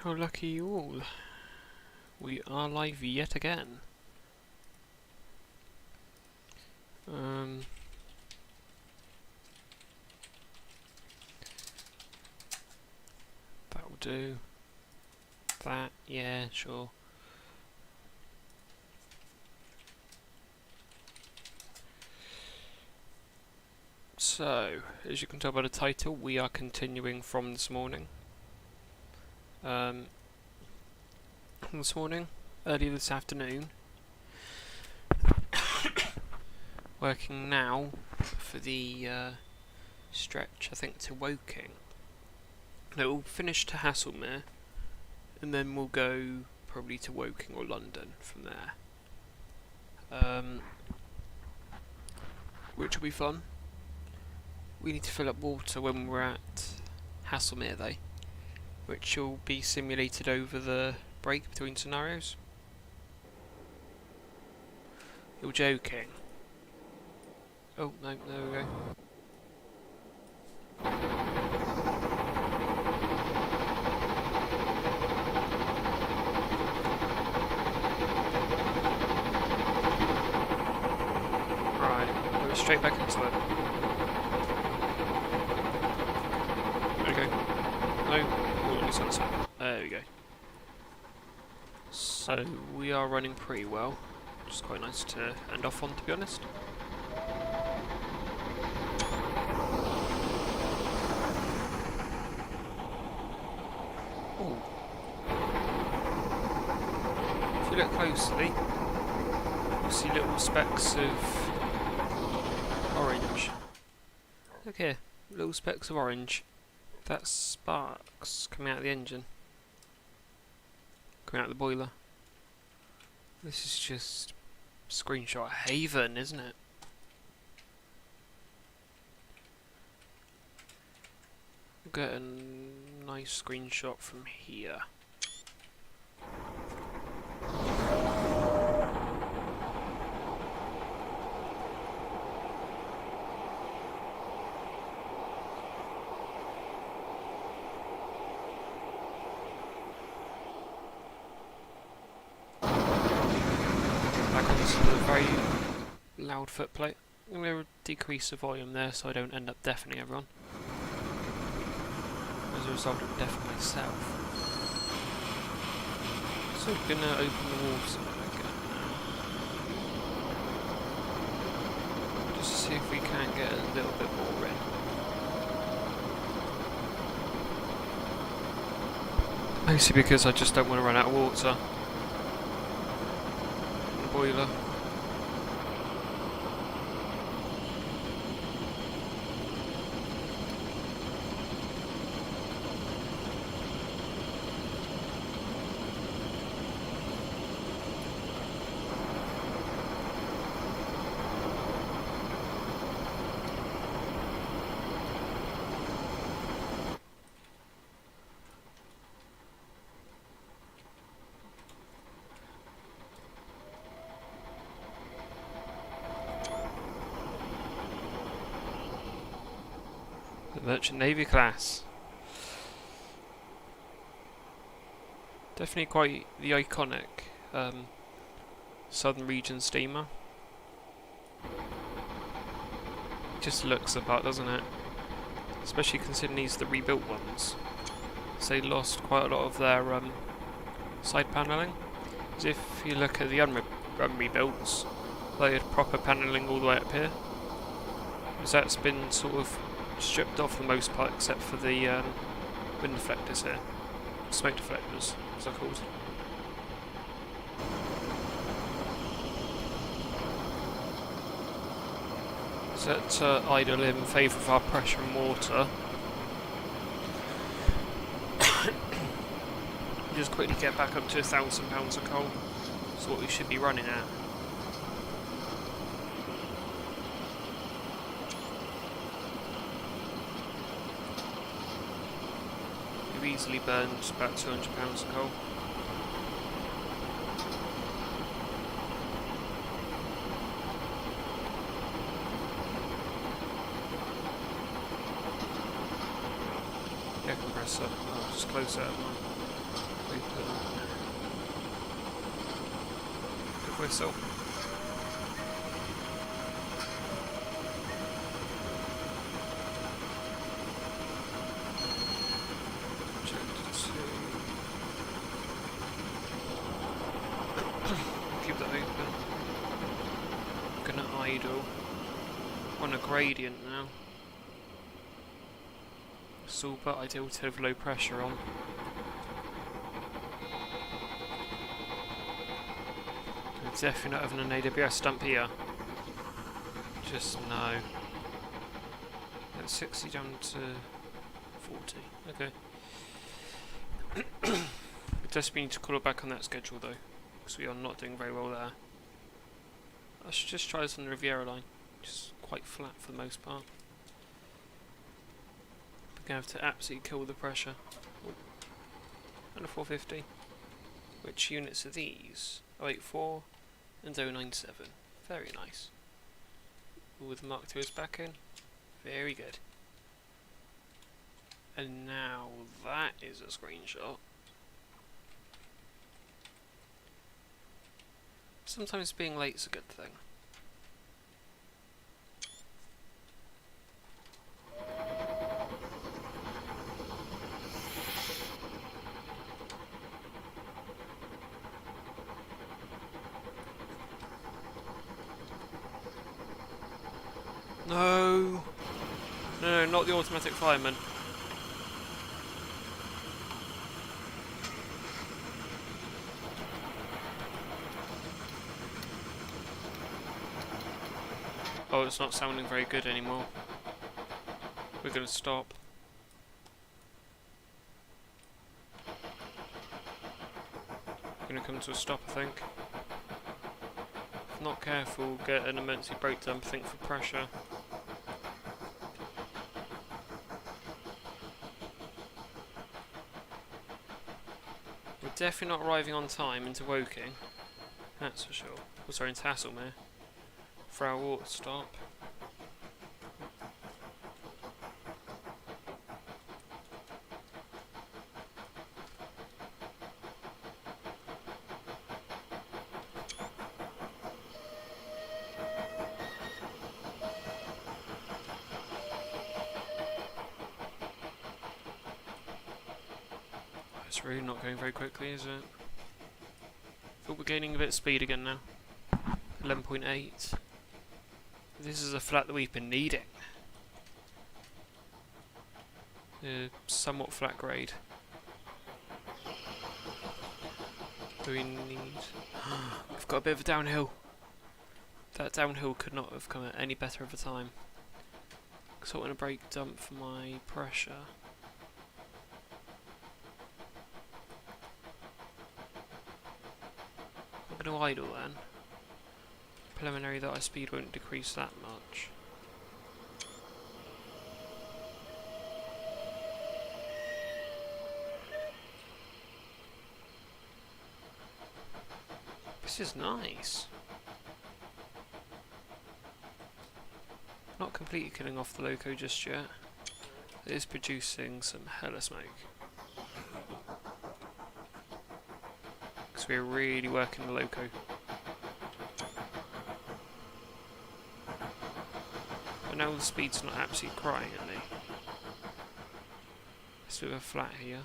How lucky you all. We are live yet again. That'll do. That, yeah, sure. So, as you can tell by the title, we are continuing from this morning. Earlier this afternoon. Working now for the stretch, I think, to Woking. No, we'll finish to Haslemere, and then we'll go probably to Woking or London from there. Which will be fun. We need to fill up water when we're at Haslemere, though, which will be simulated over the break between scenarios. You're joking. Oh, no, there we go. Right, go straight back into it. There we go. No, all sunset. There we go. So, we are running pretty well, which is quite nice to end off on, to be honest. Ooh. If you look closely, you'll see little specks of orange. Look here, little specks of orange. That's sparks coming out of the engine. Coming out of the boiler. This is just screenshot haven, isn't it? Get a nice screenshot from here. Back onto the very loud footplate. I'm going to decrease the volume there so I don't end up deafening everyone. As a result, I'm deafening myself. So we're going to open the water again now. Just to see if we can get a little bit more in. Mostly because I just don't want to run out of water. Boiler. The Merchant Navy class. Definitely quite the iconic Southern Region steamer. Just looks the part, doesn't it? Especially considering these are the rebuilt ones. So they lost quite a lot of their side panelling. As if you look at the unrebuilts, they had proper panelling all the way up here. Because that's been sort of stripped off for the most part, except for the wind deflectors here. Smoke deflectors, as they're called. Set idle in favour of our pressure and water. Just quickly get back up to 1,000 pounds of coal. That's what we should be running at. We've easily burned about 200 pounds of coal. Air compressor. Oh, just close that up. Open. Good whistle. Keep that open. I'm gonna idle. On a gradient now. Super ideal to have low pressure on. We're definitely not having an AWS stump here. Just no. That's 60 down to 40. Okay. We just need to call it back on that schedule though, because we are not doing very well there. I should just try this on the Riviera line, just quite flat for the most part. We're going to have to absolutely kill the pressure. Ooh. And a 450. Which units are these? 084 and 097. Very nice. With the Mark II is back in. Very good. And now that is a screenshot. Sometimes being late's a good thing. No! No, not the automatic fireman. Oh, it's not sounding very good anymore. We're gonna stop. We're gonna come to a stop, I think. If not careful, get an emergency brake dump, I think, for pressure. We're definitely not arriving on time into Woking. That's for sure. Oh, sorry, into Haslemere. For our water stop. It's really not going very quickly, is it? But we're gaining a bit of speed again now. 11.8. This is a flat that we've been needing. Somewhat flat grade. Do we need... We've got a bit of a downhill. That downhill could not have come at any better of a time. So I want to brake dump for my pressure. I'm going to idle then. Preliminary that our speed won't decrease that much. This is nice. Not completely killing off the loco just yet. It is producing some hella smoke. Because we're really working the loco. But now the speed's not absolutely crying at me. Let's do a flat here.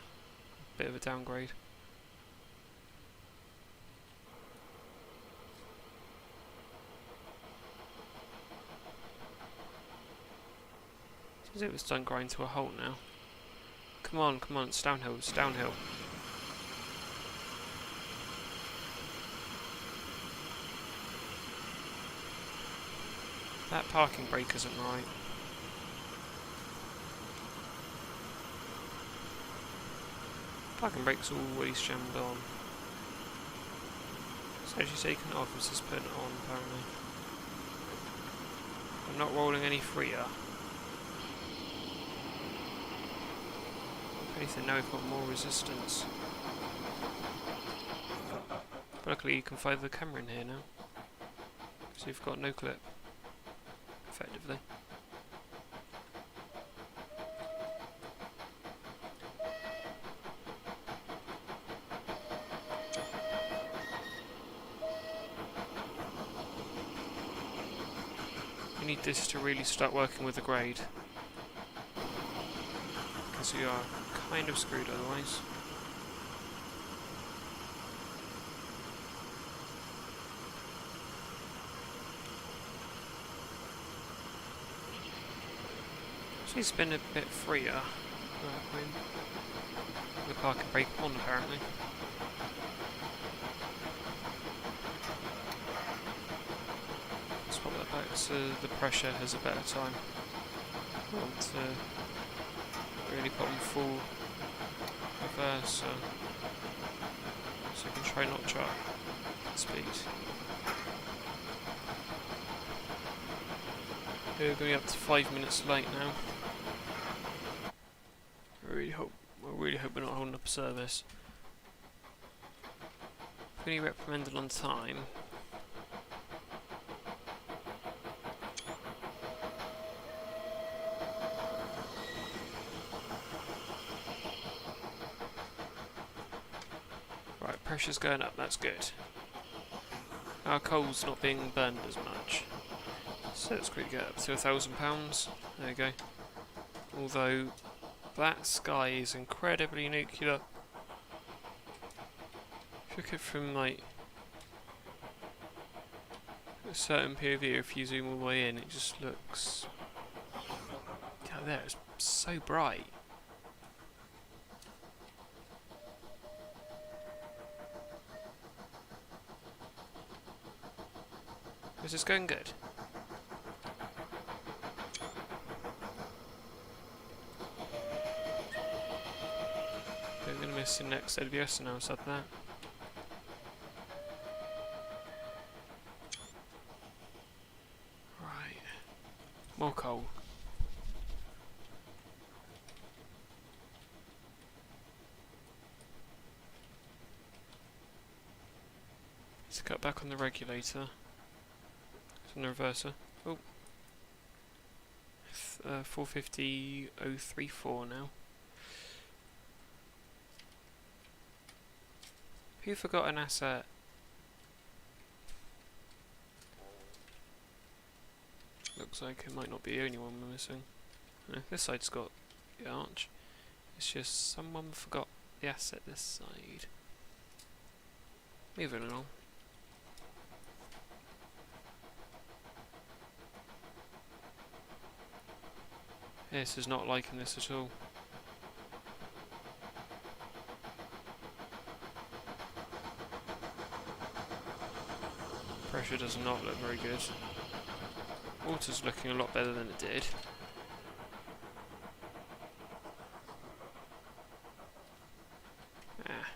Bit of a downgrade. Seems like it's done grind to a halt now. Come on, it's downhill, it's downhill. That parking brake isn't right. Parking brake's always jammed on. It's actually taken it off, it's just putting it on apparently. I'm not rolling any freer. If anything, now we've got more resistance. But luckily you can fire the camera in here now. So you've got no clip. Effectively. We need this to really start working with the grade, because we are kind of screwed otherwise. She's been a bit freer. The car can brake on apparently. Let's pop that back so the pressure has a better time. I want to really put on full reverse so I can try notch up speed. We're going up to 5 minutes late now. I really hope we're not holding up a service. Pretty reprimanded on time. Right, pressure's going up, that's good. Our coal's not being burned as much. So it's quickly get up to £1,000. There we go. Although that sky is incredibly nuclear. If you look at it from like a certain POV, if you zoom all the way in, it just looks. Yeah, there, it's so bright. Is this going good? We're going to miss the next ABS now, said that. Right. More coal. Let's cut back on the regulator. On the reverser. Oh. 450.034 now. Who forgot an asset? Looks like it might not be the only one we're missing. No, this side's got the arch. It's just someone forgot the asset this side. Moving along. This is not liking this at all. Pressure does not look very good. Water's looking a lot better than it did. Ah.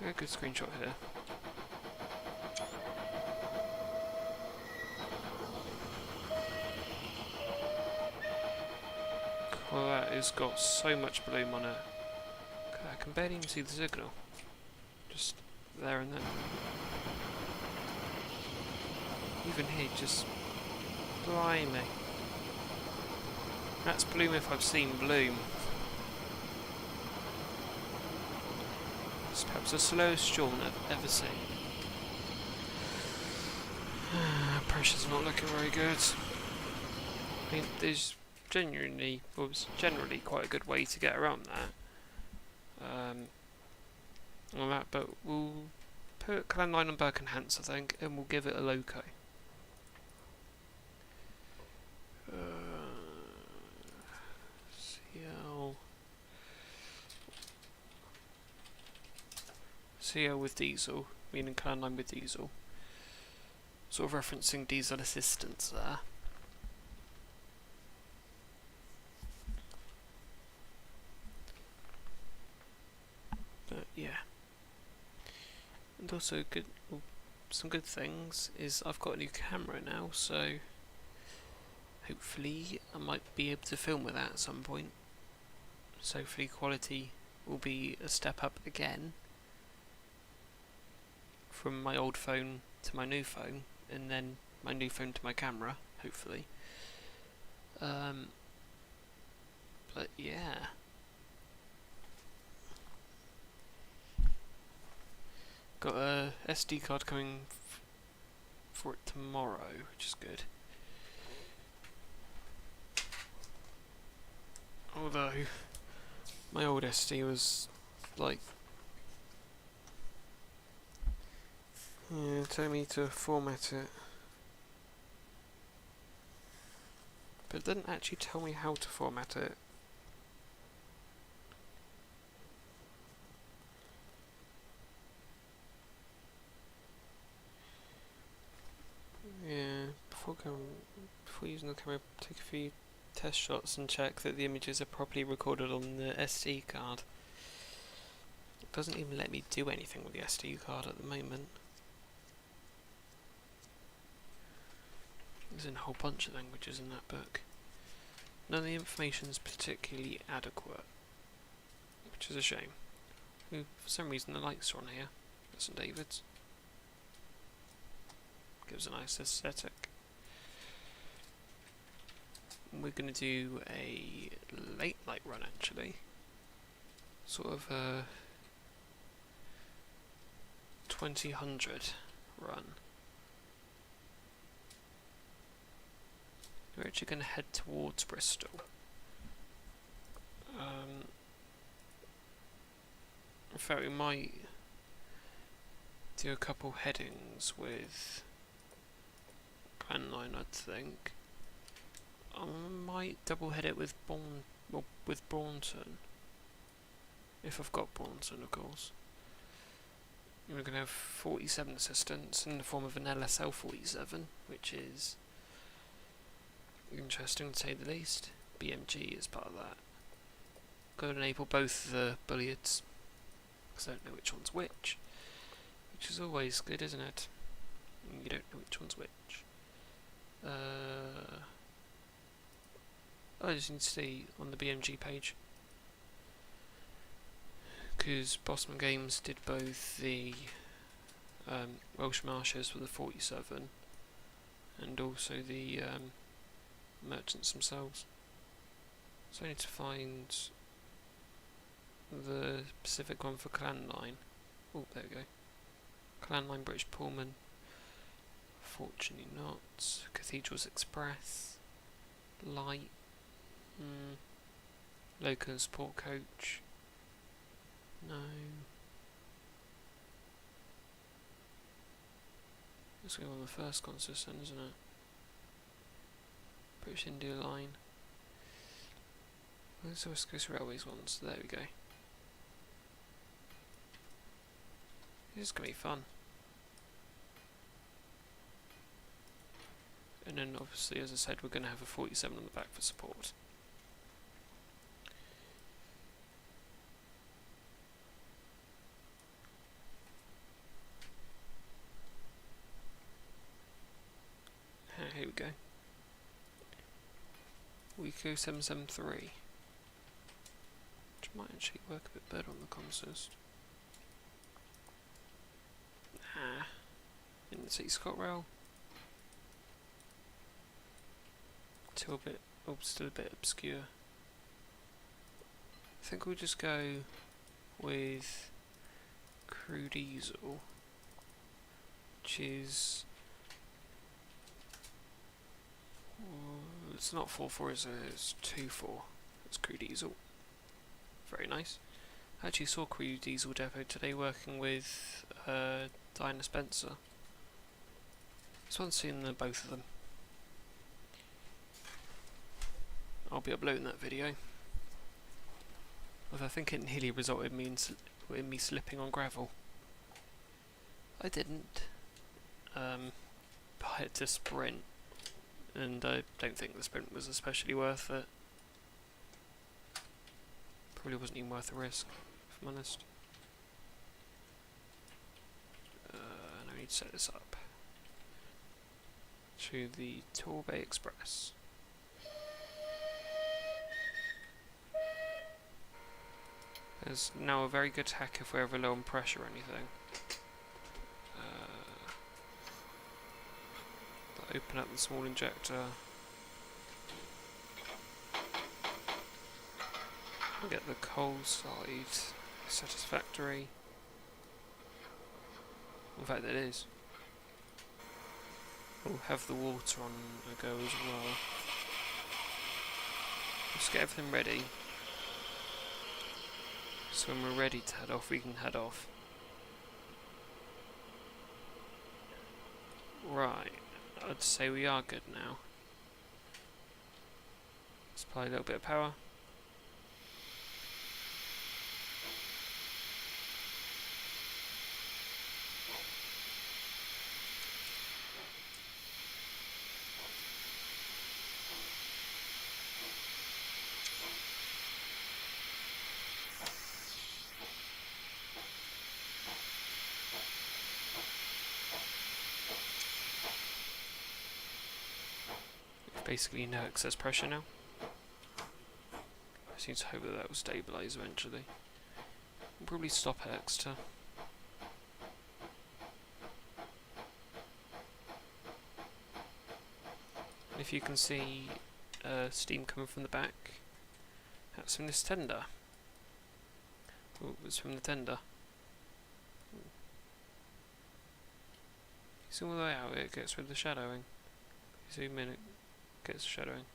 A good screenshot here. Well, that has got so much bloom on it. I can barely even see the signal. Just there and then. Even here, just blimey. That's bloom if I've seen bloom. It's perhaps the slowest yawn I've ever seen. Pressure's not looking very good. I mean, there's genuinely, well, it's generally quite a good way to get around that. On that, but we'll put Clan Line on Birkenhance, I think, and we'll give it a loco. CL with diesel, meaning Clan Line with diesel. Sort of referencing diesel assistance there. But yeah. And also good, well, some good things is I've got a new camera now, so hopefully I might be able to film with that at some point. So hopefully quality will be a step up again from my old phone to my new phone, and then my new phone to my camera, hopefully. But yeah. Got a SD card coming for it tomorrow, which is good. Although my old SD was like, yeah, telling me to format it, but it didn't actually tell me how to format it. Yeah, before using the camera, take a few test shots and check that the images are properly recorded on the SD card. It doesn't even let me do anything with the SD card at the moment. There's a whole bunch of languages in that book. None of the information's particularly adequate, which is a shame. Ooh, for some reason the lights are on here. That's St David's. Gives a nice aesthetic. We're going to do a late night run actually. Sort of a 2000 run. We're actually going to head towards Bristol. In fact, we might do a couple headings with Plan 9, I think. I might double head it with Braunton. If I've got Braunton, of course. We're going to have 47 assistants in the form of an LSL 47, which is interesting to say the least. BMG is part of that. Got to enable both the bulliards, because I don't know which one's which is always good, isn't it? You don't know which one's which. I just need to see on the BMG page, because Bossman Games did both the Welsh Marshes for the 47 and also the merchants themselves. So I need to find the specific one for Clan 9. Oh, there we go. Clan 9 British Pullman. Fortunately not. Cathedrals Express. Light. Local Support Coach. No. Let's go on the first consistent, isn't it? British India Line. Where's the West Coast Railways ones? There we go. This is going to be fun. And then obviously, as I said, we're going to have a 47 on the back for support. Here we go. Weeko 773. Which might actually work a bit better on the consist. In the City ScotRail. Still a bit obscure. I think we'll just go with Crew Diesel, which is it's not 4-4, it's 2-4. It's Crew Diesel. Very nice. I actually saw Crew Diesel Depot today working with Diana Spencer. This one's seen both of them. I'll be uploading that video. Although I think it nearly resulted in me slipping on gravel. I didn't. But I had to sprint, and I don't think the sprint was especially worth it. Probably wasn't even worth the risk, if I'm honest. And I need to set this up to the Torbay Express. There's now a very good hack if we're ever low on pressure or anything. Open up the small injector. Get the coal side satisfactory. In fact, it is. We'll have the water on a go as well. Let's get everything ready. So when we're ready to head off, we can head off. Right, I'd say we are good now. Let's apply a little bit of power. Basically no excess pressure now. I just need to hope that will stabilise eventually. We'll probably stop at Exeter. And if you can see steam coming from the back, that's from this tender. Oh, it was from the tender. Zoom all the way out, it gets rid of the shadowing. Zoom in, it gets shadowing.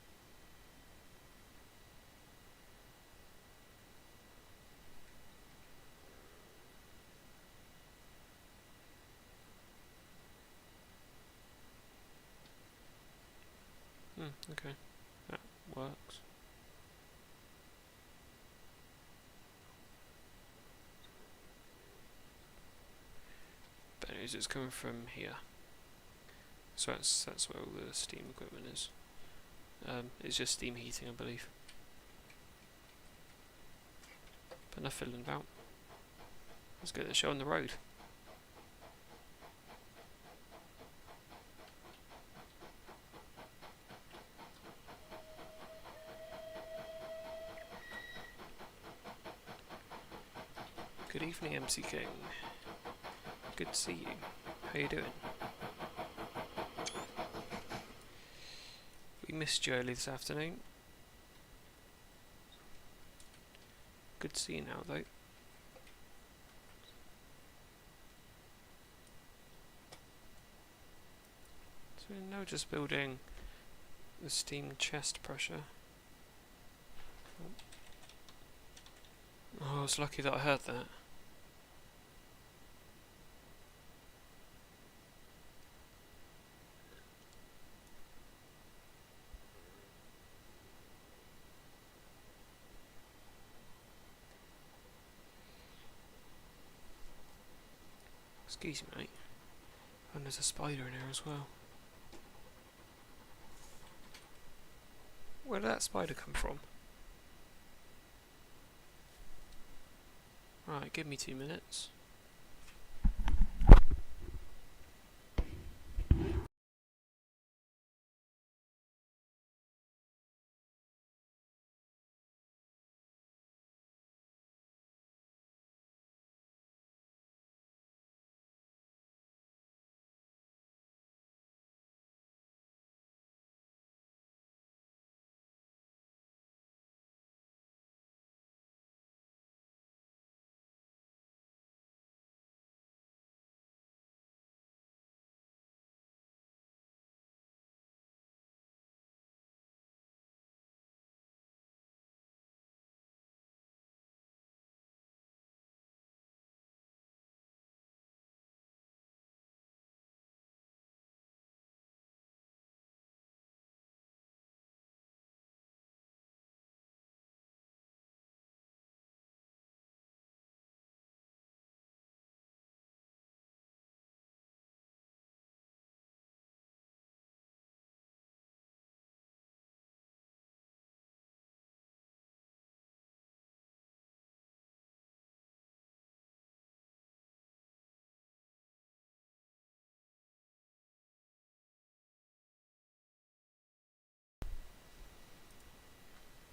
Okay, that works. But anyways, it's coming from here. So that's where all the steam equipment is. It's just steam heating, I believe. But enough fiddling about. Let's get the show on the road. Good evening, MC King. Good to see you. How you doing? We missed you early this afternoon. Good to see you now, though. So we're now just building the steam chest pressure. Oh, I was lucky that I heard that. Excuse me, mate. And there's a spider in here as well. Where did that spider come from? Right, give me 2 minutes.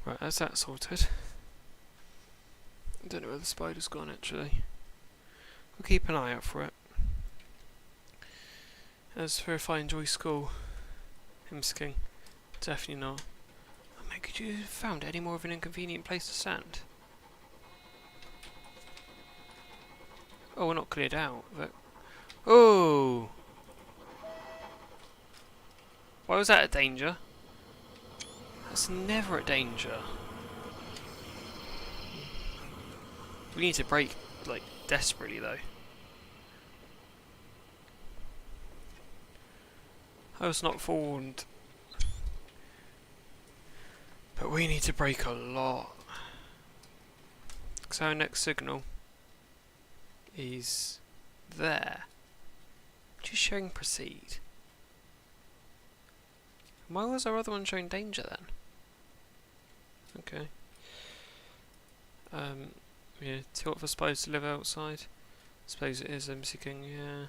Right, that's that sorted. I don't know where the spider's gone actually. We'll keep an eye out for it. As for if I enjoy school, MC King, definitely not. Oh man, could you have found any more of an inconvenient place to stand? Oh, we're not cleared out, but Oh! Why was that a danger? That's never a danger. We need to brake, like, desperately though. I was not forewarned. But we need to brake a lot. Because our next signal is there. Which is showing proceed. Why was our other one showing danger then? Okay. Yeah, too hot for spies to live outside. Suppose it is MC King, yeah.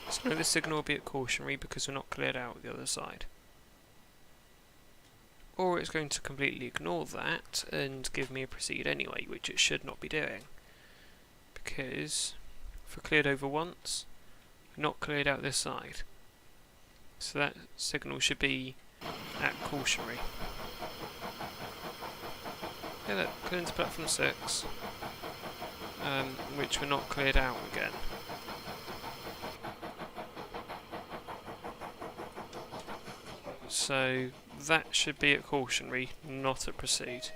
So no, this signal will be at cautionary because we're not cleared out the other side. Or it's going to completely ignore that and give me a proceed anyway, which it should not be doing. Because if we're cleared over once, we're not cleared out this side. So that signal should be at cautionary. Yeah, look, clear into platform 6, which we're not cleared out again. So that should be at cautionary, not at proceed.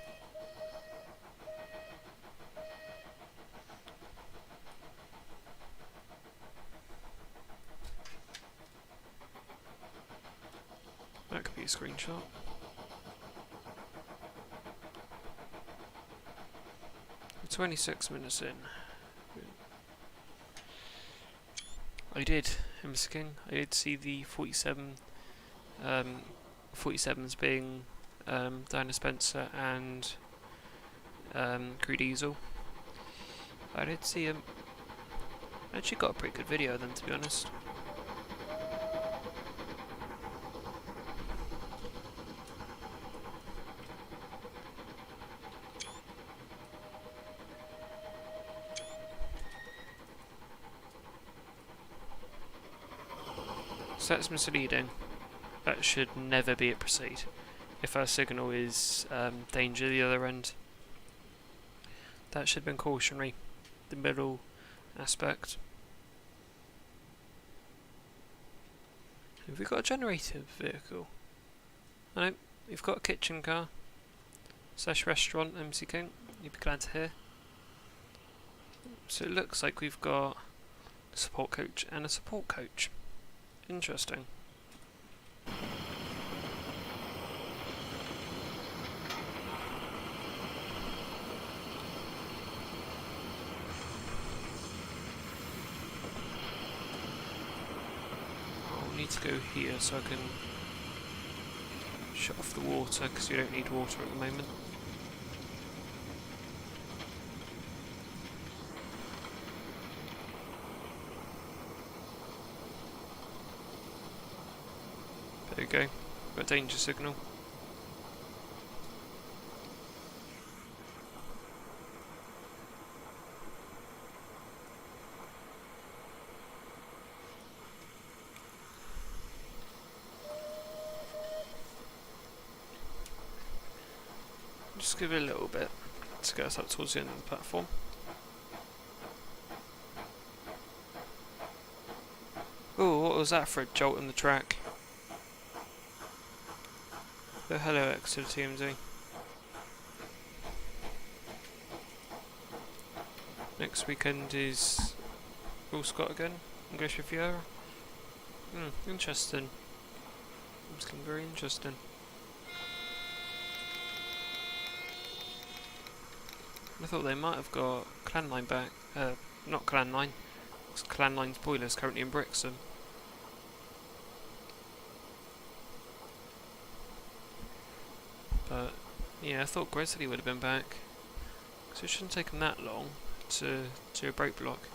That could be a screenshot. We're 26 minutes in. I did, MC King. I did see the 47s being Diana Spencer and Crew Diesel. I did see them. I actually got a pretty good video of them, to be honest. So that's misleading. That should never be at proceed. If our signal is danger the other end, that should have been cautionary. The middle aspect. Have we got a generator vehicle? No, we've got a kitchen car / restaurant, MC King. You'd be glad to hear. So it looks like we've got a support coach and a support coach. Interesting. I'll need to go here so I can shut off the water because you don't need water at the moment. There we go. Got a danger signal. Just give it a little bit to get us up towards the end of the platform. Oh, what was that for a jolt in the track? Oh, hello, X to the TMZ. Next weekend is Will Scott again, English Riviera. Interesting. It's looking very interesting. I thought they might have got Clan 9 back. Not Clan 9. It's Clan 9 spoilers currently in Brixham. But yeah, I thought Grizzly would have been back. So it shouldn't take them that long to do a break block.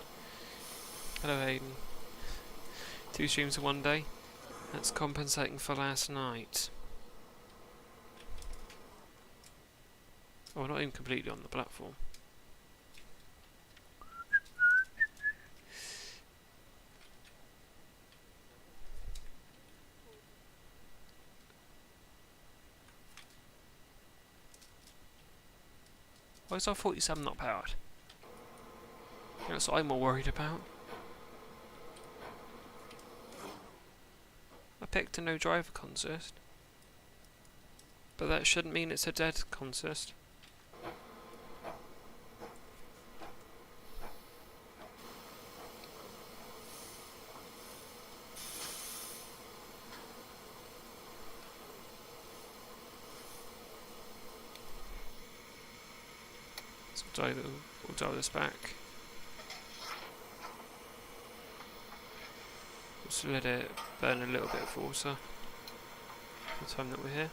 Hello Hayden. 2 streams in one day. That's compensating for last night. Oh, not even completely on the platform. Why is our 47 not powered? That's what I'm more worried about. I picked a no driver consist, but that shouldn't mean it's a dead consist. So we'll dial this back. Just let it burn a little bit of water for the time that we're here.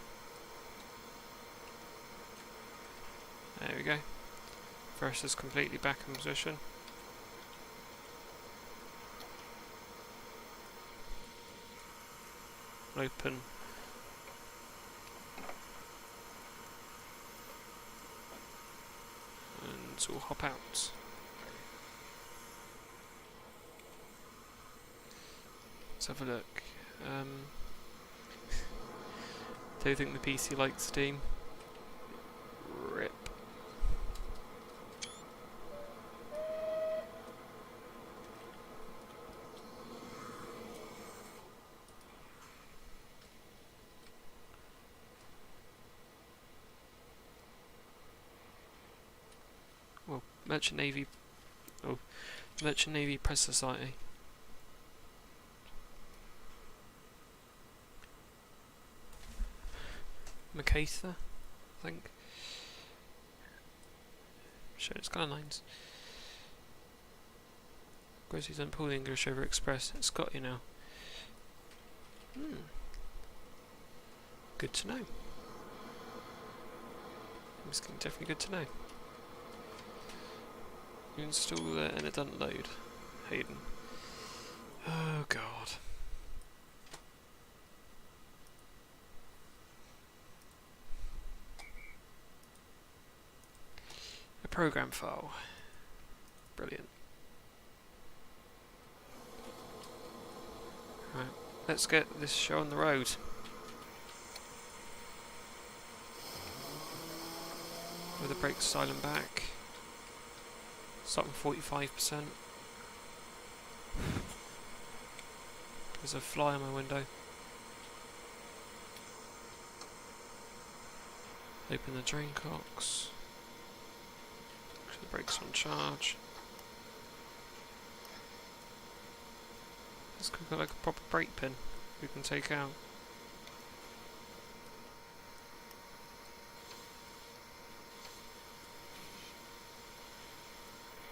There we go. First is completely back in position. Open. And we'll hop out. Let's have a look. Don't think the PC likes Steam. Rip. Well, Merchant Navy. Oh, Merchant Navy Press Society. Macaitha, I think. Sure, it's got lines. Groceries don't pull the English over Express. It's got you now. Good to know. It's definitely good to know. You install it and it doesn't load. Hayden. Oh god. A program file. Brilliant. Right, let's get this show on the road. With the brakes silent back. Start with 45%. There's a fly on my window. Open the drain cocks. Make sure the brakes on charge. This could be like a proper brake pin we can take out.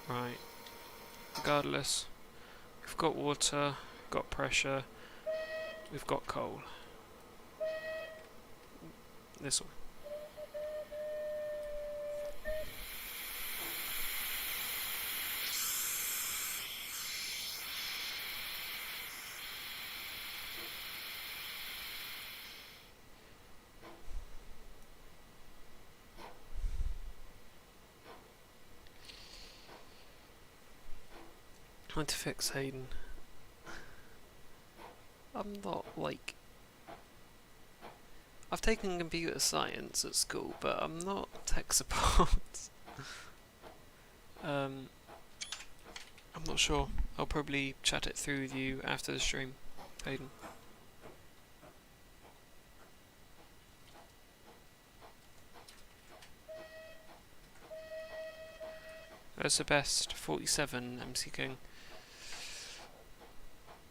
Right, regardless, we've got water, got pressure, we've got coal. This one. Trying to fix Hayden. I'm not like... I've taken computer science at school, but I'm not tech support. I'm not sure. I'll probably chat it through with you after the stream, Hayden. That's the best 47 MC King.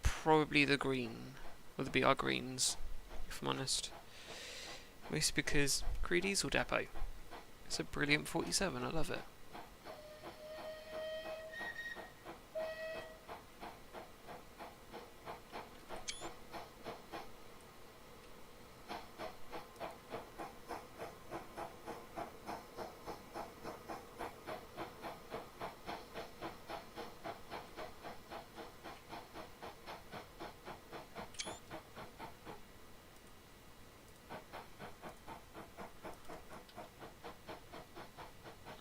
Probably the green, or the BR greens, if I'm honest. Mostly because Creed Diesel Depot. It's a brilliant 47, I love it.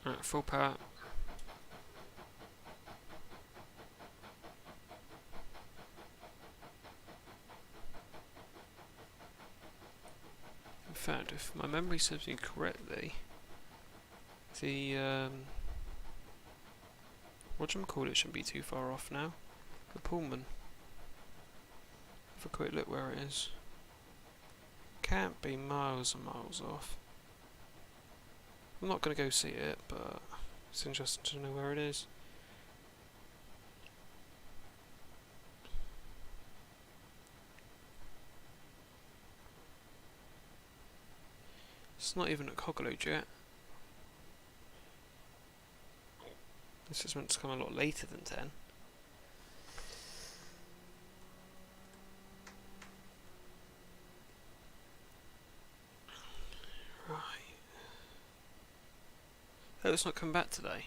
Alright, full power. In fact, if my memory serves me correctly, the Whatchamacallit shouldn't be too far off now. The Pullman. Have a quick look where it is. Can't be miles and miles off. I'm not going to go see it, but it's interesting to know where it is. It's not even at Cogload yet. This is meant to come a lot later than 10. Right. Oh, it's not come back today.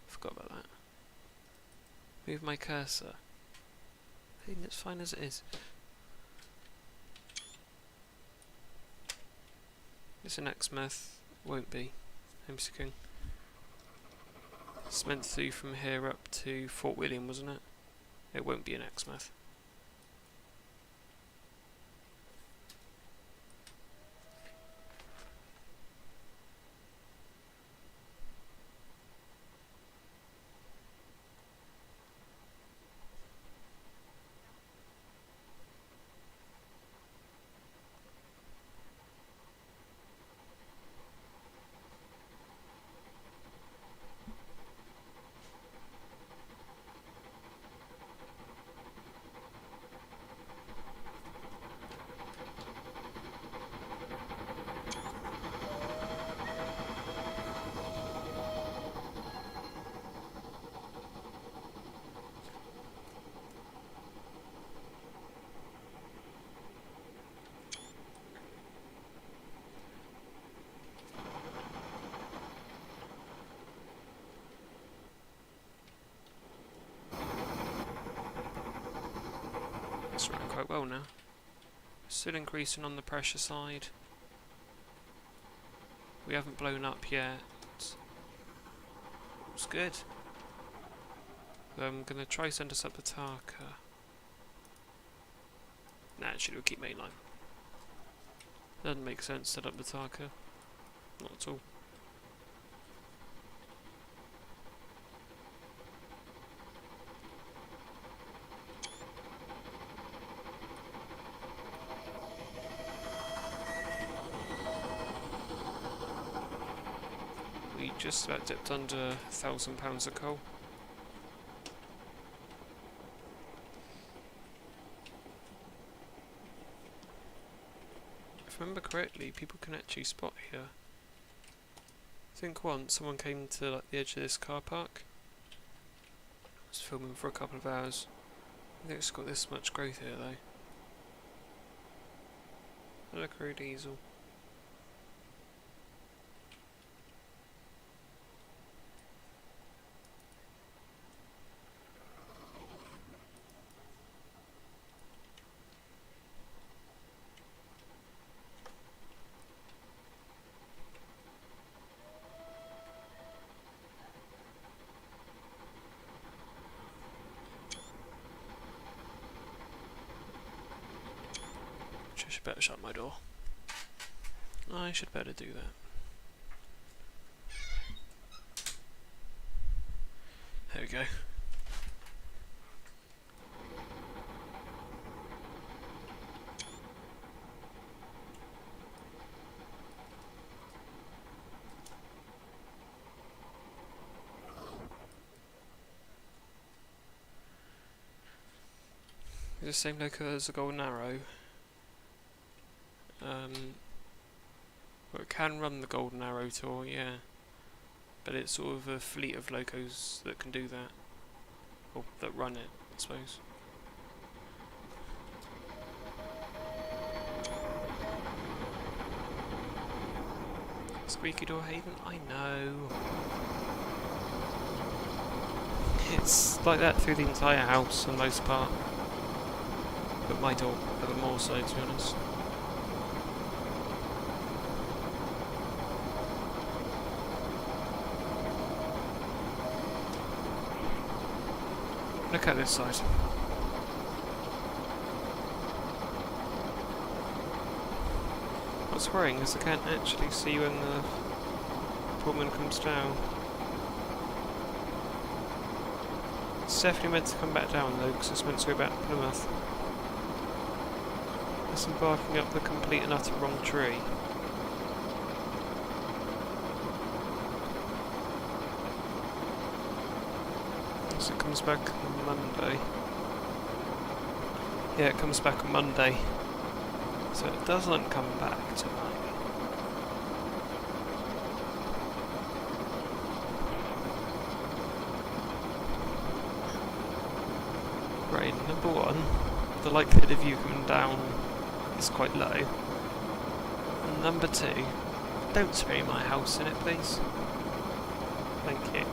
Forgot about that. Move my cursor. Hey, it's fine as it is. It's an Exmouth. Won't be. Homesicking. It's meant to do from here up to Fort William, wasn't it? It won't be an Exmouth. It's running quite well now. Still increasing on the pressure side. We haven't blown up yet. It's good. I'm gonna try send us up the Tarka. Nah, actually we'll keep mainline. Doesn't make sense to set up the Tarka. Not at all. We just about dipped under £1,000 of coal. If I remember correctly, people can actually spot here. I think once someone came to like the edge of this car park. I was filming for a couple of hours. I think it's got this much growth here though. Hello, crew diesel. I should better shut my door. I should better do that. There we go. It's the same loco as the Golden Arrow. Well, it can run the Golden Arrow tour, yeah. But it's sort of a fleet of locos that can do that. Or that run it, I suppose. Squeaky door Haven? I know. It's like that through the entire house for the most part. But my door, a bit more so, to be honest. Look at this side. What's worrying is I can't actually see when the Pullman comes down. It's definitely meant to come back down though, because it's meant to go back to Plymouth. It's embarking up the complete and utter wrong tree. So it comes back on Monday. Yeah, it comes back on Monday. So it doesn't come back tonight. Right, number one, the likelihood of you coming down is quite low. And number two, don't spray my house in it, please. Thank you.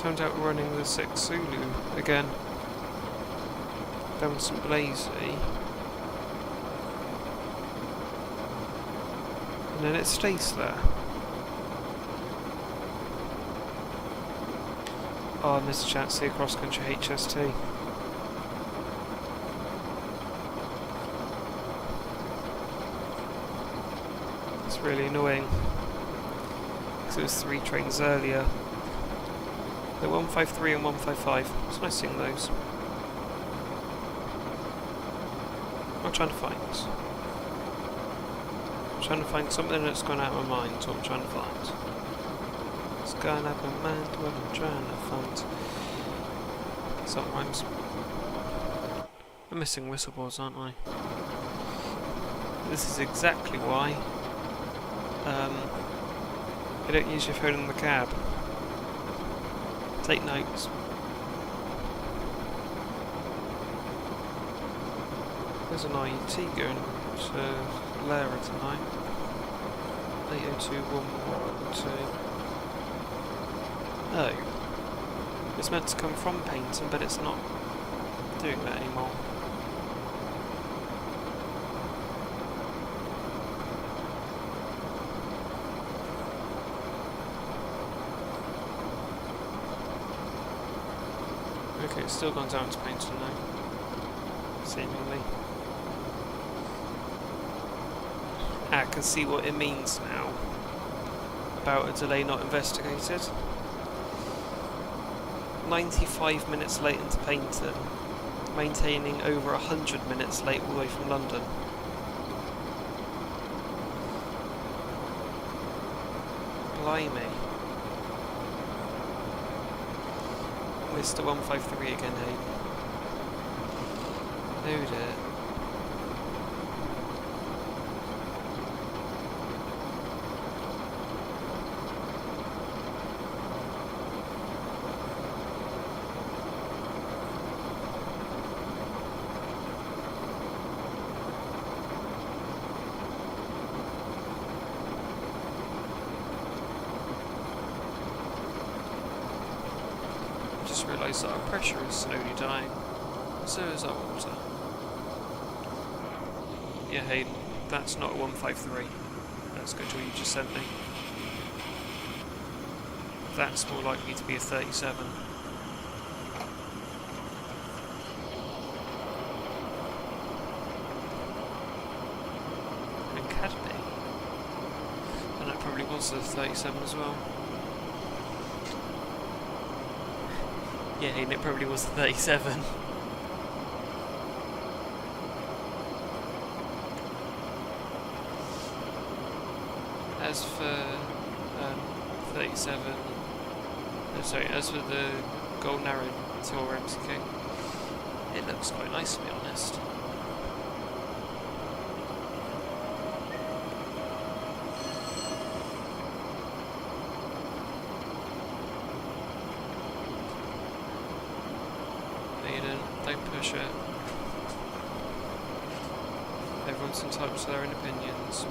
Found out we're running the 6 Zulu again down St Blazy, and then it stays there. Oh, I missed a chance to see a cross-country HST. It's really annoying because it was 3 trains earlier. The 153 and 155. It's nice seeing those. What I'm trying to find. I'm trying to find something that's gone out of my mind. That's what I'm trying to find. It's gone out of my mind. What I'm trying to find. Sometimes I'm missing whistlebores, aren't I? This is exactly why you don't use your phone in the cab. Take notes. There's an IET going to Lara tonight. 802.112. Oh. It's meant to come from Paynton, but it's not doing that anymore. Okay, it's still gone down to Paynton now, seemingly. I can see what it means now about a delay not investigated. 95 minutes late into Paynton, maintaining over 100 minutes late all the way from London. Blimey. Mr. 153 again, hey. Load it. Realise that our pressure is slowly dying, so is our water. Yeah, Hayden, that's not a 153. That's good what you just sent me. That's more likely to be a 37. It could be. And that probably was a 37 as well. Yeah, and it probably was 37. As for 37, sorry, as for the Golden Arrow Tour MCK, it looks quite nice to be honest. Don't push it. Everyone's entitled to their own opinions.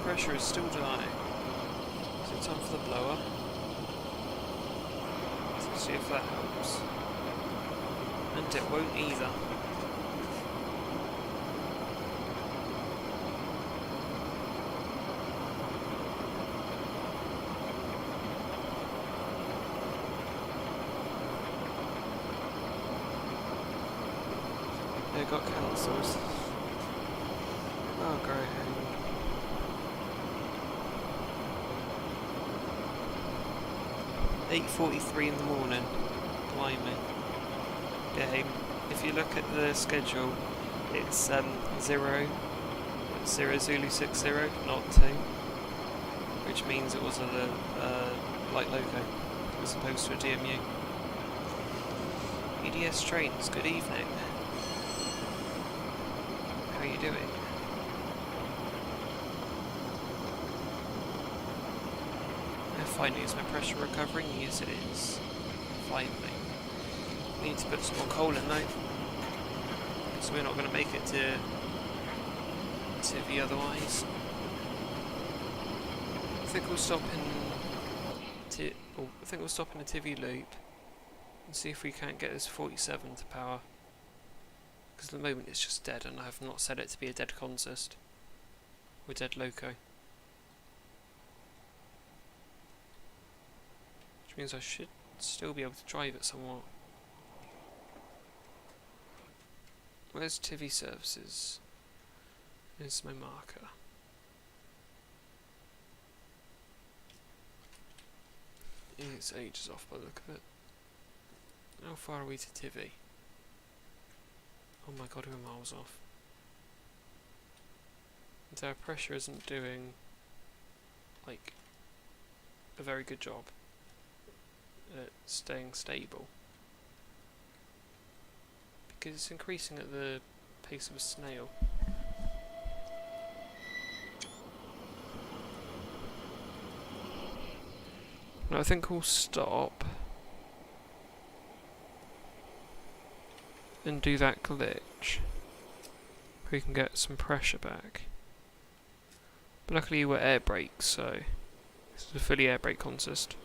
Pressure is still dying. Is it time for the blower? Let's see if that helps. And it won't either. It got cancelled. Oh, great. 8:43 in the morning. Blimey. Game. If you look at the schedule, it's 0 Zulu 60, not 2, which means it was a light loco as opposed to a DMU. EDS trains. Good evening. How are you doing? Finally, is my pressure recovering? Yes, it is. Finally. Need to put some more coal in though, so we're not going to make it to Tivy otherwise. I think we'll stop in a Tivy loop and see if we can't get this 47 to power. Because at the moment it's just dead, and I have not set it to be a dead consist. We're dead loco. Which means I should still be able to drive it somewhat. Where's Tivy services? Here's my marker. It's ages off by the look of it. How far are we to Tivy? Oh my god, we're miles off. And our pressure isn't doing, like, a very good job at staying stable, because it's increasing at the pace of a snail. Now I think we'll stop and do that glitch. We can get some pressure back. But luckily we're air brake, so this is a fully air brake consist.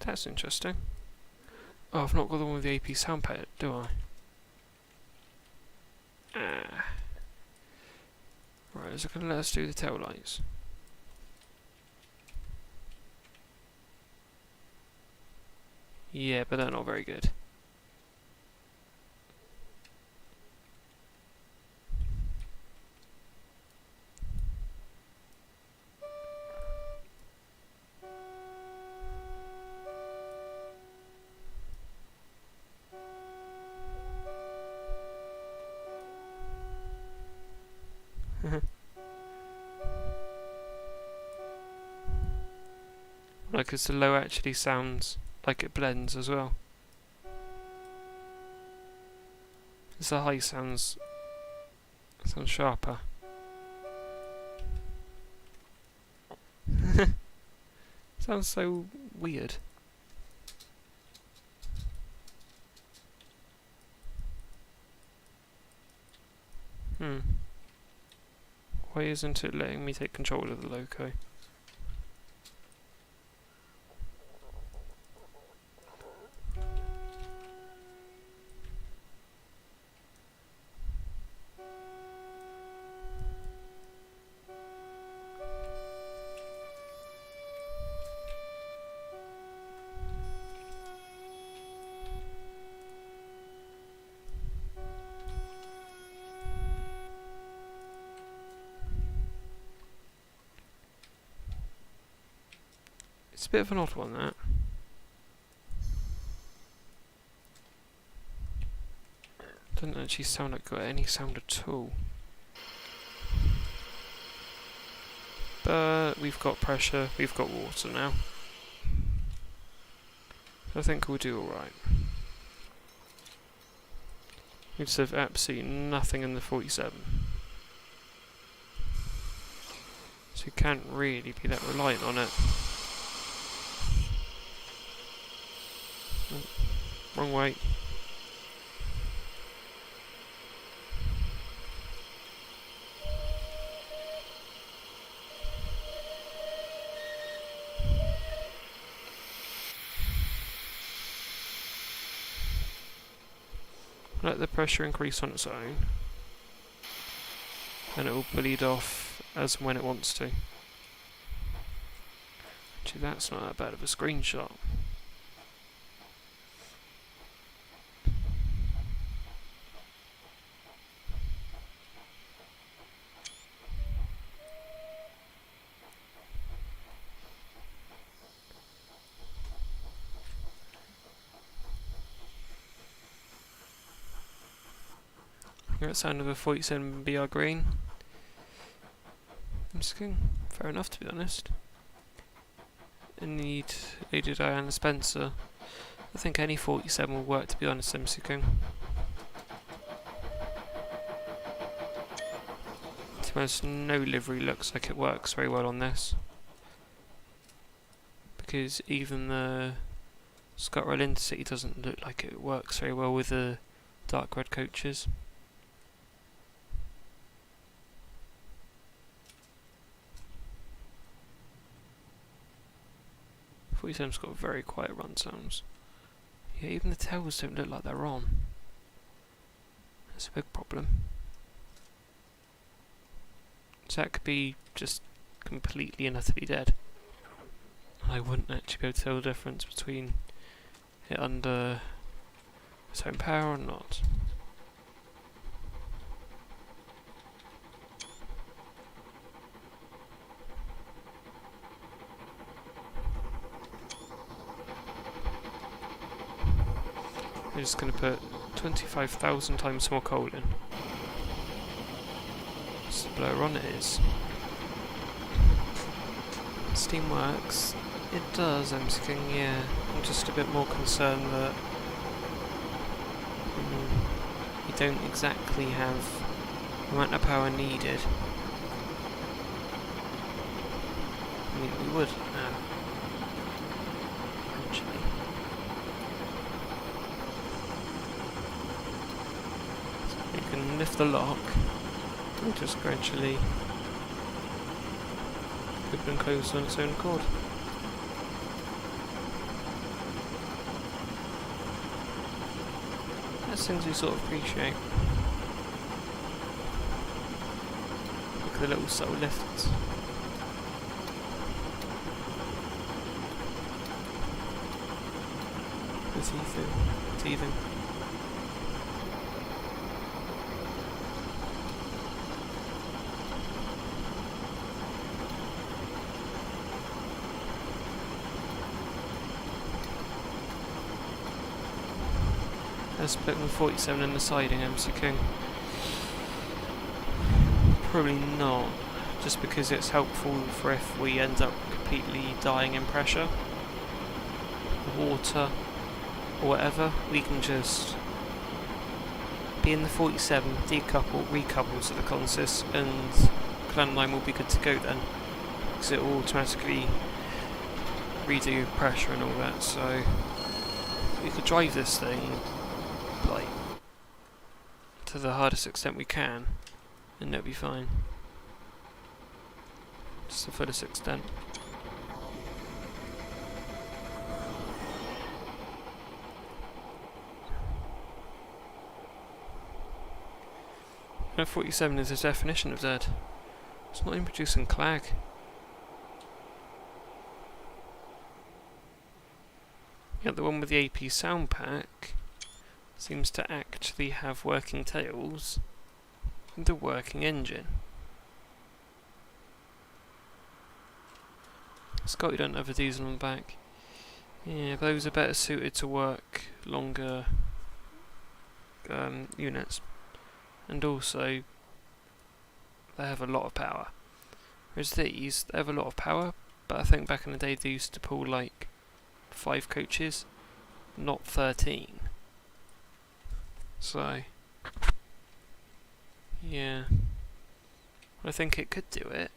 That's interesting. Oh, I've not got the one with the AP sound pad, do I? Right, is it going to let us do the tail lights? Yeah, but they're not very good. Like, because the low actually sounds like it blends as well. Because the high sounds sharper. Sounds so weird. Why isn't it letting me take control of the loco? It's a bit of an odd one, that. Doesn't actually sound like got any sound at all. But we've got pressure, we've got water now. I think we'll do alright. We just have absolutely nothing in the 47. So you can't really be that reliant on it. Oh, wrong way. Let the pressure increase on its own, and it will bleed off as and when it wants to. Actually, that's not that bad of a screenshot. Hear that sound of a 47 BR green. I'm just going, fair enough to be honest. In the Lady Diana Spencer, I think any 47 will work to be honest, MC King. To be honest, no livery looks like it works very well on this. Because even the ScotRail Intercity doesn't look like it works very well with the dark red coaches. 47's got very quiet run sounds. Yeah, even the tails don't look like they're on. That's a big problem. So that could be just completely and utterly dead. I wouldn't actually be able to tell the difference between it under its own power or not. I'm just going to put 25,000 times more coal in. Just the blower on it is. Steam works. It does, I'm thinking, yeah. I'm just a bit more concerned that you don't exactly have the amount of power needed. I mean, we would eventually. You can lift the lock and just gradually open and close on its own accord. That's things we sort of appreciate. Look at the little subtle lifts. The teething. Let's put the 47 in the siding, MC King. Probably not, just because it's helpful for if we end up completely dying in pressure, water, or whatever, we can just be in the 47, decouple, recouple to the consist, and clan line will be good to go then, because it will automatically redo pressure and all that, so we could drive this thing like to the hardest extent we can, and it'll be fine. Just the fullest extent. And 47 is the definition of dead. It's not even producing clag. Yet the one with the AP sound pack seems to actually have working tails and a working engine. Scotty don't have a diesel on the back. Yeah, those are better suited to work longer units, and also they have a lot of power. Whereas these, they have a lot of power, but I think back in the day they used to pull like 5 coaches, not 13. So, yeah, I think it could do it.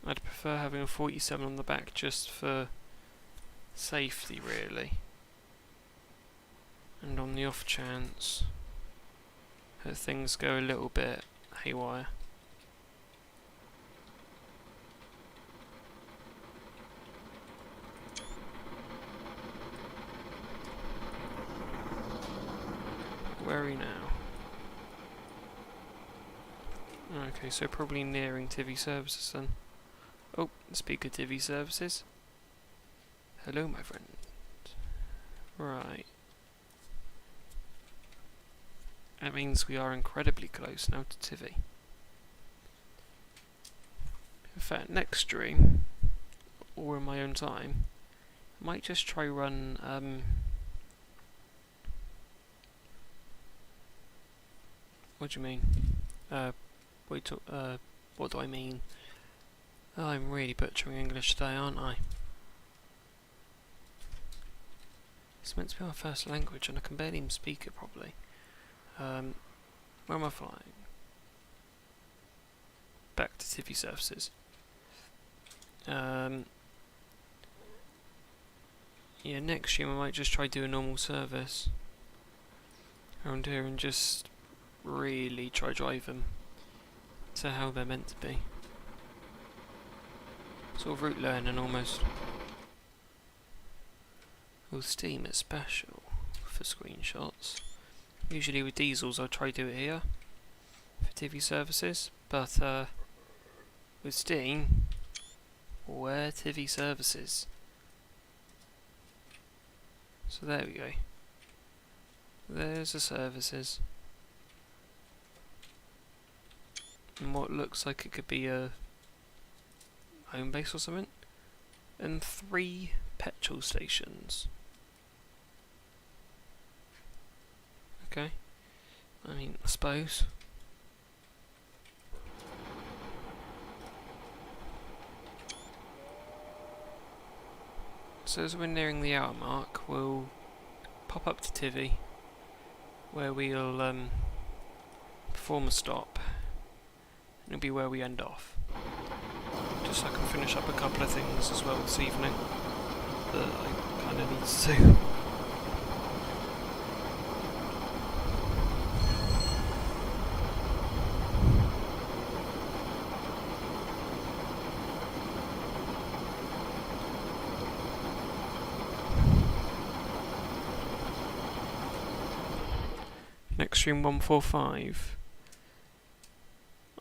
I'd prefer having a 47 on the back just for safety, really. And on the off chance that things go a little bit haywire. Where are we now? Okay, so probably nearing TV services then. Oh, speak of TV services. Hello, my friend. Right. That means we are incredibly close now to Tivy. In fact, next stream, or in my own time, I might just try run, what do you mean? What do I mean? Oh, I'm really butchering English today, aren't I? It's meant to be our first language and I can barely even speak it properly. Where am I flying? Back to TV services. Yeah, next year I might just try do a normal service around here and just really try drive them to how they're meant to be. Sort of route learning almost. With Steam it's special for screenshots. Usually with diesels I'll try do it here for TV services, but with Steam, where TV services? So there we go. There's the services. And what looks like it could be a home base or something. And 3 petrol stations. Okay. I mean, I suppose. So as we're nearing the hour mark, we'll pop up to Tivy, where we'll perform a stop, and it'll be where we end off. Just so I can finish up a couple of things as well this evening that I kind of need to do. Next stream 145.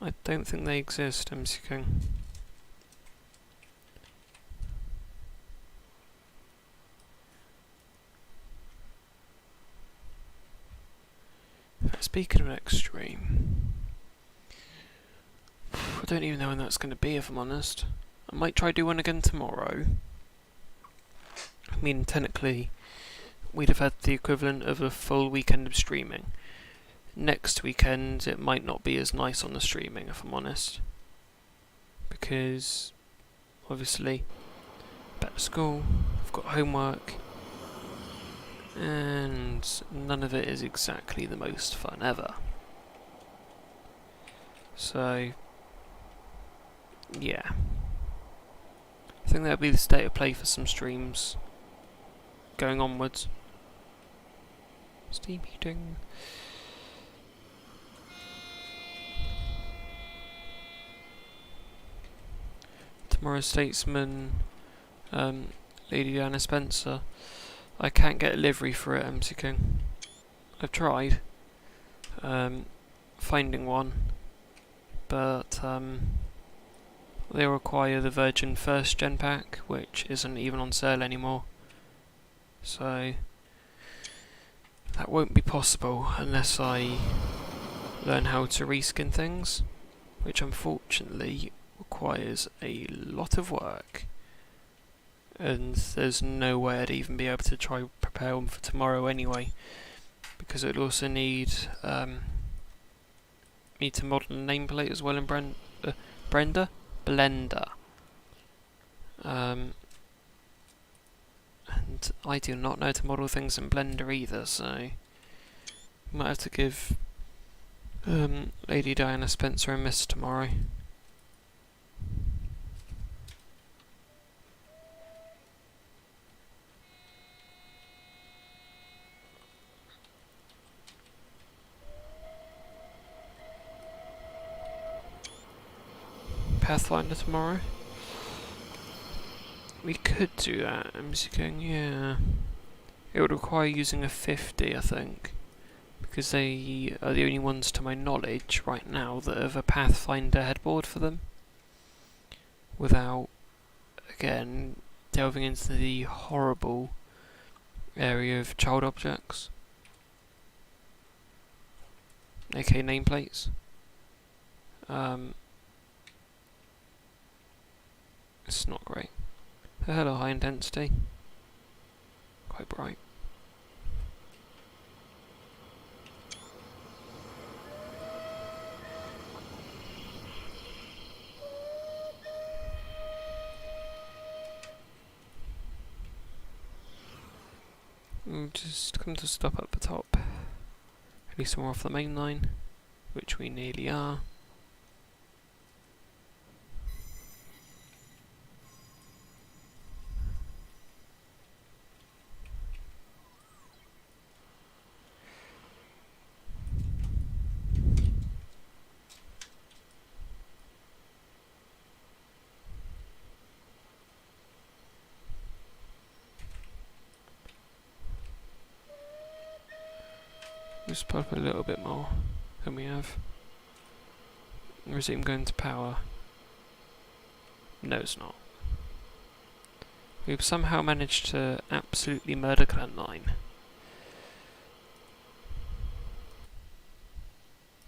I don't think they exist, MC King. Speaking of next stream, I don't even know when that's going to be, if I'm honest. I might try do one again tomorrow. I mean, technically, we'd have had the equivalent of a full weekend of streaming. Next weekend, it might not be as nice on the streaming, if I'm honest. Because, obviously, back to school, I've got homework, and none of it is exactly the most fun ever. So, yeah. I think that'll be the state of play for some streams going onwards. Steam heating. Tomorrow's Statesman, Lady Diana Spencer. I can't get a livery for it, MC King. I've tried finding one, but they require the Virgin First Gen pack, which isn't even on sale anymore. So that won't be possible unless I learn how to reskin things, which unfortunately requires a lot of work, and there's no way I'd even be able to try prepare one for tomorrow anyway, because it'd also need me to model a nameplate as well in Blender. And I do not know to model things in Blender either, so might have to give Lady Diana Spencer a miss tomorrow. Pathfinder tomorrow? We could do that, I'm just going, yeah. It would require using a 50, I think. Because they are the only ones, to my knowledge, right now, that have a Pathfinder headboard for them. Without, again, delving into the horrible area of child objects. aka nameplates. It's not great. Hello, high intensity. Quite bright. We'll just come to stop at the top. At least we're off the main line, which we nearly are. Just put up a little bit more than we have. Resume going to power. No, it's not. We've somehow managed to absolutely murder Clan 9.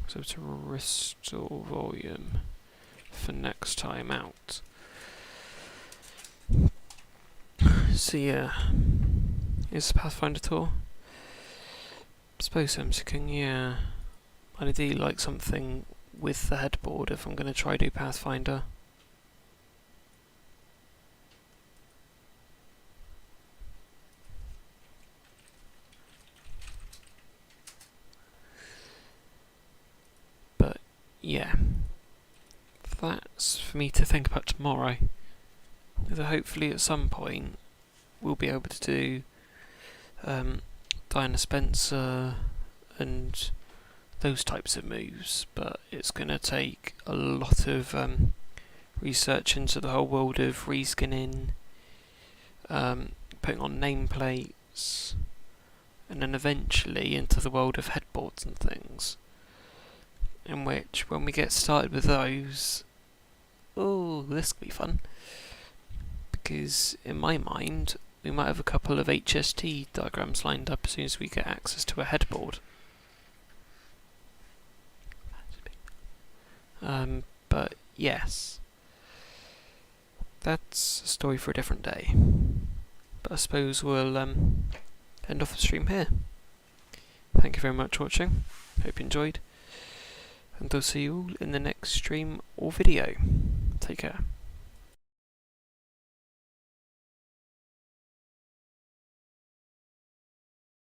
So to restore volume for next time out. So yeah, is the Pathfinder tour? I suppose I'm thinking, yeah, I'd ideally like something with the headboard if I'm going to try do Pathfinder. But yeah, that's for me to think about tomorrow. So hopefully at some point we'll be able to do Diana Spencer and those types of moves, but it's going to take a lot of research into the whole world of reskinning, putting on nameplates, and then eventually into the world of headboards and things, in which when we get started with those, oh, this could be fun, because in my mind we might have a couple of HST diagrams lined up as soon as we get access to a headboard. But yes, that's a story for a different day. But I suppose we'll end off the stream here. Thank you very much for watching. Hope you enjoyed. And I'll see you all in the next stream or video. Take care.